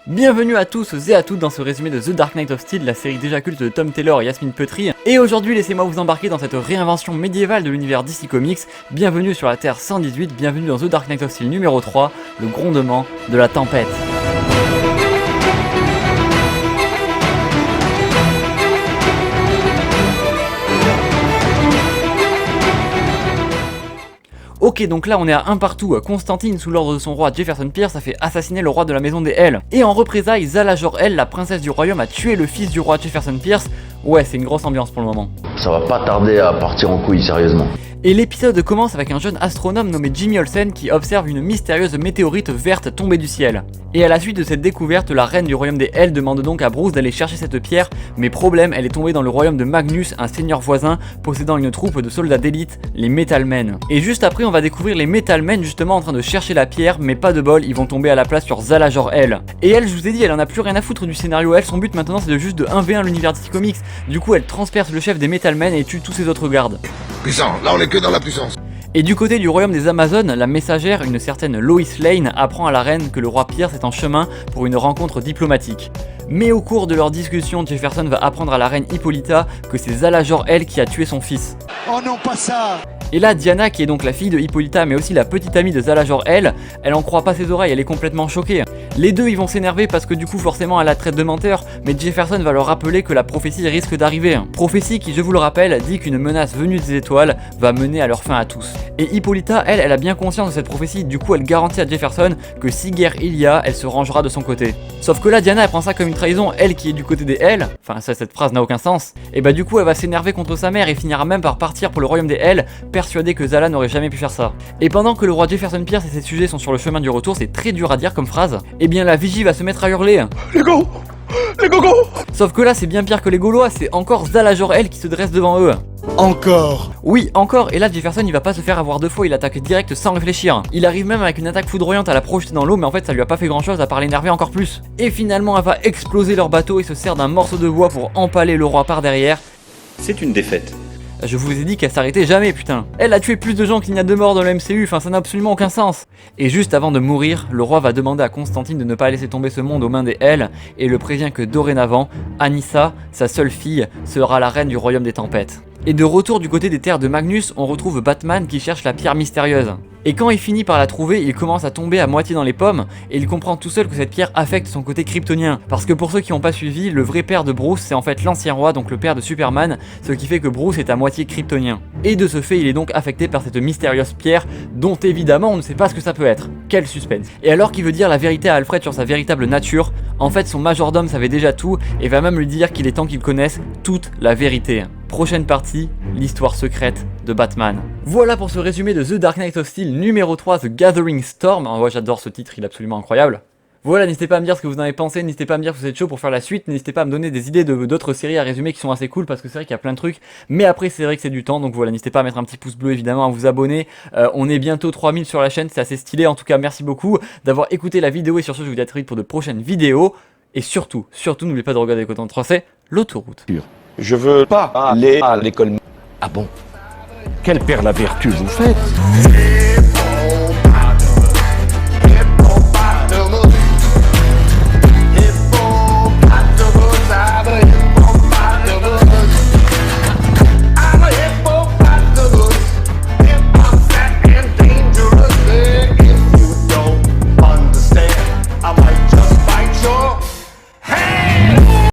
Bienvenue à tous et à toutes dans ce résumé de The Dark Knight of Steel, la série déjà culte de Tom Taylor et Yasmine Petri. Et aujourd'hui, laissez-moi vous embarquer dans cette réinvention médiévale de l'univers DC Comics. Bienvenue sur la Terre 118, bienvenue dans The Dark Knight of Steel numéro 3, le grondement de la tempête. Ok, donc là on est à un partout. Constantine, sous l'ordre de son roi Jefferson Pierce, a fait assassiner le roi de la maison des Hells. Et en représailles, Zala Jor-El, la princesse du royaume, a tué le fils du roi Jefferson Pierce. Ouais, c'est une grosse ambiance pour le moment. Ça va pas tarder à partir en couille, sérieusement. Et l'épisode commence avec un jeune astronome nommé Jimmy Olsen qui observe une mystérieuse météorite verte tombée du ciel. Et à la suite de cette découverte, la reine du royaume des Hells demande donc à Bruce d'aller chercher cette pierre, mais problème, elle est tombée dans le royaume de Magnus, un seigneur voisin possédant une troupe de soldats d'élite, les Metal Men. Et juste après, on va découvrir les Metal Men justement en train de chercher la pierre, mais pas de bol, ils vont tomber à la place sur Zala Jor-El. Et elle, je vous ai dit, elle en a plus rien à foutre du scénario, elle, son but maintenant c'est de juste de 1v1 l'univers DC Comics. Du coup, elle transperce le chef des Metal Men et tue tous ses autres gardes. Puissant, là on est que dans la puissance. Et du côté du royaume des Amazones, la messagère, une certaine Lois Lane, apprend à la reine que le roi Pierce est en chemin pour une rencontre diplomatique. Mais au cours de leur discussion, Jefferson va apprendre à la reine Hippolyta que c'est Zala Jor-El qui a tué son fils. Oh non, pas ça. Et là, Diana, qui est donc la fille de Hippolyta, mais aussi la petite amie de Zala Jor-El, elle en croit pas ses oreilles, elle est complètement choquée. Les deux, ils vont s'énerver parce que du coup, forcément, elle la traite de menteur, mais Jefferson va leur rappeler que la prophétie risque d'arriver. Prophétie qui, je vous le rappelle, dit qu'une menace venue des étoiles va mener à leur fin à tous. Et Hippolyta, elle a bien conscience de cette prophétie, du coup, elle garantit à Jefferson que si guerre il y a, elle se rangera de son côté. Sauf que là, Diana, elle prend ça comme une trahison, elle qui est du côté des Hells, enfin, ça, cette phrase n'a aucun sens, et bah du coup, elle va s'énerver contre sa mère et finira même par partir pour le royaume des Hells, persuadée que Zala n'aurait jamais pu faire ça. Et pendant que le roi Jefferson Pierce et ses sujets sont sur le chemin du retour, c'est très dur à dire comme phrase, et bien la vigie va se mettre à hurler. Les gogos. Sauf que là, c'est bien pire que les Gaulois, c'est encore Zala Jor-El qui se dresse devant eux. Encore. Oui, encore, et là Jefferson il va pas se faire avoir deux fois, il attaque direct sans réfléchir. Il arrive même avec une attaque foudroyante à la projeter dans l'eau, mais en fait ça lui a pas fait grand chose à part l'énerver encore plus. Et finalement elle va exploser leur bateau et se sert d'un morceau de bois pour empaler le roi par derrière. C'est une défaite. Je vous ai dit qu'elle s'arrêtait jamais, putain. Elle a tué plus de gens qu'il n'y a de morts dans le MCU, enfin ça n'a absolument aucun sens. Et juste avant de mourir, le roi va demander à Constantine de ne pas laisser tomber ce monde aux mains des Hells, et le prévient que dorénavant, Anissa, sa seule fille, sera la reine du royaume des tempêtes. Et de retour du côté des terres de Magnus, on retrouve Batman qui cherche la pierre mystérieuse. Et quand il finit par la trouver, il commence à tomber à moitié dans les pommes, et il comprend tout seul que cette pierre affecte son côté kryptonien. Parce que pour ceux qui n'ont pas suivi, le vrai père de Bruce, c'est en fait l'ancien roi, donc le père de Superman, ce qui fait que Bruce est à moitié kryptonien. Et de ce fait, il est donc affecté par cette mystérieuse pierre, dont évidemment on ne sait pas ce que ça peut être. Quel suspense. Et alors qu'il veut dire la vérité à Alfred sur sa véritable nature, en fait son majordome savait déjà tout, et va même lui dire qu'il est temps qu'il connaisse toute la vérité. Prochaine partie, l'histoire secrète de Batman. Voilà pour ce résumé de The Dark Knight of Steel numéro 3, The Gathering Storm. Ouais, j'adore ce titre, il est absolument incroyable. Voilà, n'hésitez pas à me dire ce que vous en avez pensé, n'hésitez pas à me dire que vous êtes chaud pour faire la suite, n'hésitez pas à me donner des idées d'autres séries à résumer qui sont assez cool parce que c'est vrai qu'il y a plein de trucs, mais après c'est vrai que c'est du temps, donc voilà, n'hésitez pas à mettre un petit pouce bleu évidemment, à vous abonner, on est bientôt 3000 sur la chaîne, c'est assez stylé, en tout cas merci beaucoup d'avoir écouté la vidéo et sur ce je vous dis à très vite pour de prochaines vidéos, et surtout, n'oubliez pas de regarder le coton 3, c'est l'autoroute. Je veux pas aller à l'école. Ah bon? Quelle père la vertu vous faites?